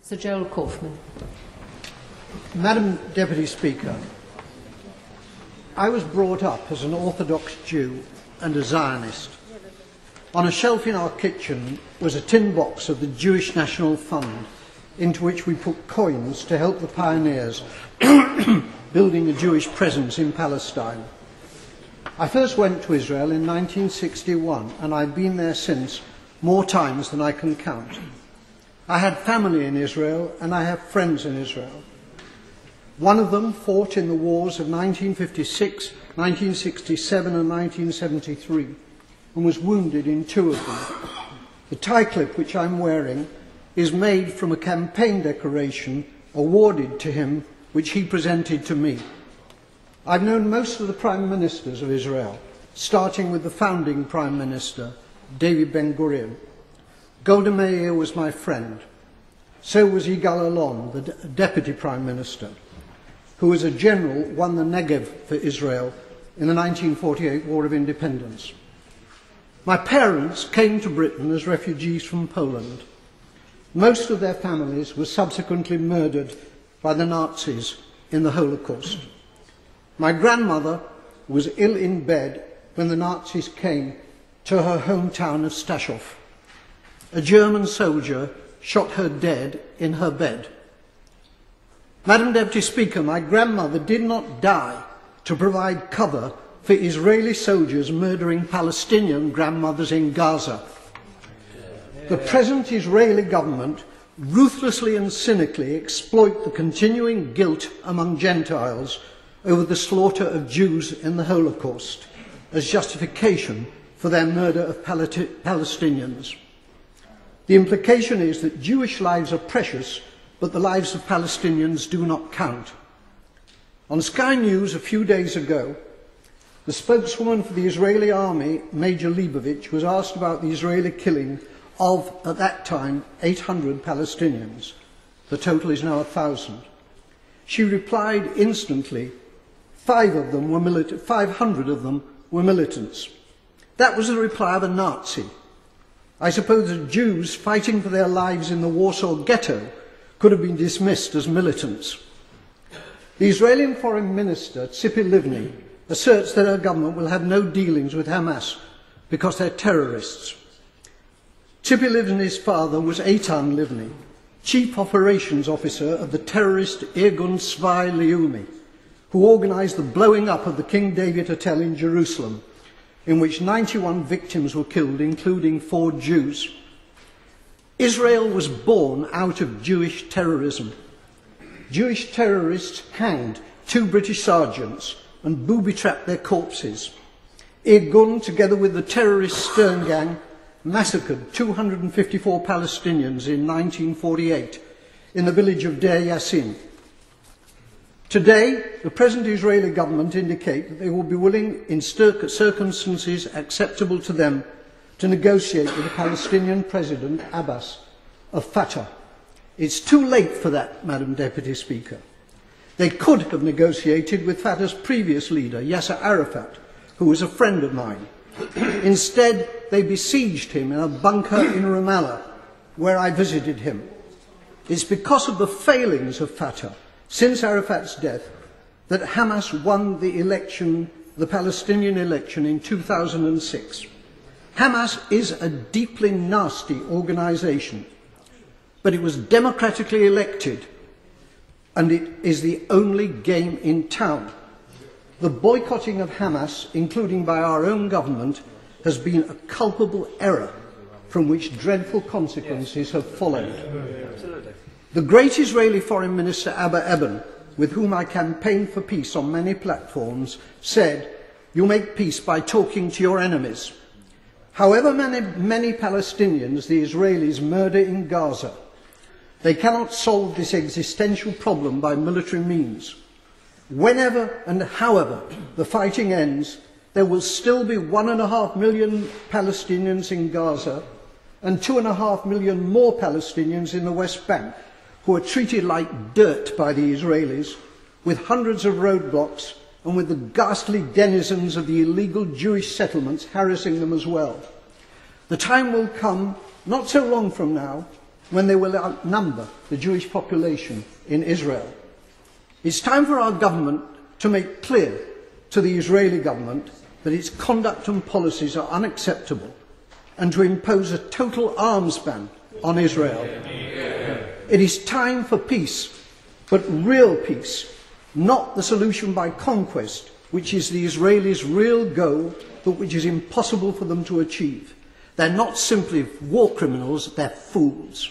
Sir Joel Kaufman. Madam Deputy Speaker, I was brought up as an Orthodox Jew and a Zionist. On a shelf in our kitchen was a tin box of the Jewish National Fund, into which we put coins to help the pioneers building a Jewish presence in Palestine. I first went to Israel in 1961, and I've been there since more times than I can count. I had family in Israel, and I have friends in Israel. One of them fought in the wars of 1956, 1967 and 1973, and was wounded in two of them. The tie clip which I'm wearing is made from a campaign decoration awarded to him, which he presented to me. I've known most of the prime ministers of Israel, starting with the founding prime minister, David Ben-Gurion. Golda Meir was my friend. So was Yigal Allon, the deputy prime minister, who as a general won the Negev for Israel in the 1948 War of Independence. My parents came to Britain as refugees from Poland. Most of their families were subsequently murdered by the Nazis in the Holocaust. My grandmother was ill in bed when the Nazis came to her hometown of Stachov. A German soldier shot her dead in her bed. Madam Deputy Speaker, my grandmother did not die to provide cover for Israeli soldiers murdering Palestinian grandmothers in Gaza. The present Israeli government ruthlessly and cynically exploit the continuing guilt among Gentiles over the slaughter of Jews in the Holocaust as justification for their murder of Palestinians. The implication is that Jewish lives are precious, but the lives of Palestinians do not count. On Sky News a few days ago, the spokeswoman for the Israeli army, Major Leibovich, was asked about the Israeli killing of, at that time, 800 Palestinians. The total is now 1,000. She replied instantly, 500 of them were militants. That was the reply of a Nazi. I suppose that Jews fighting for their lives in the Warsaw Ghetto could have been dismissed as militants. The Israeli Foreign Minister, Tzipi Livni, asserts that her government will have no dealings with Hamas because they're terrorists. Tzipi Livni's father was Eitan Livni, Chief Operations Officer of the terrorist Irgun Tzvai Leumi, who organised the blowing up of the King David Hotel in Jerusalem, in which 91 victims were killed, including 4 Jews. Israel was born out of Jewish terrorism. Jewish terrorists hanged 2 British sergeants and booby-trapped their corpses. Irgun, together with the terrorist Stern Gang, massacred 254 Palestinians in 1948 in the village of Deir Yassin. Today, the present Israeli government indicate that they will be willing, in circumstances acceptable to them, to negotiate with the Palestinian President Abbas of Fatah. It's too late for that, Madam Deputy Speaker. They could have negotiated with Fatah's previous leader, Yasser Arafat, who was a friend of mine. Instead, they besieged him in a bunker in Ramallah, where I visited him. It's because of the failings of Fatah since Arafat's death that Hamas won the election, the Palestinian election in 2006. Hamas is a deeply nasty organisation, but it was democratically elected, and it is the only game in town. The boycotting of Hamas, including by our own government, has been a culpable error from which dreadful consequences have followed. The great Israeli Foreign Minister Abba Eban, with whom I campaigned for peace on many platforms, said, "You make peace by talking to your enemies." However many Palestinians the Israelis murder in Gaza, they cannot solve this existential problem by military means. Whenever and however the fighting ends, there will still be 1.5 million Palestinians in Gaza and 2.5 million more Palestinians in the West Bank, who are treated like dirt by the Israelis, with hundreds of roadblocks and with the ghastly denizens of the illegal Jewish settlements harassing them as well. The time will come, not so long from now, when they will outnumber the Jewish population in Israel. It's time for our government to make clear to the Israeli government that its conduct and policies are unacceptable and to impose a total arms ban on Israel. It is time for peace, but real peace, not the solution by conquest, which is the Israelis' real goal, but which is impossible for them to achieve. They're not simply war criminals, they're fools.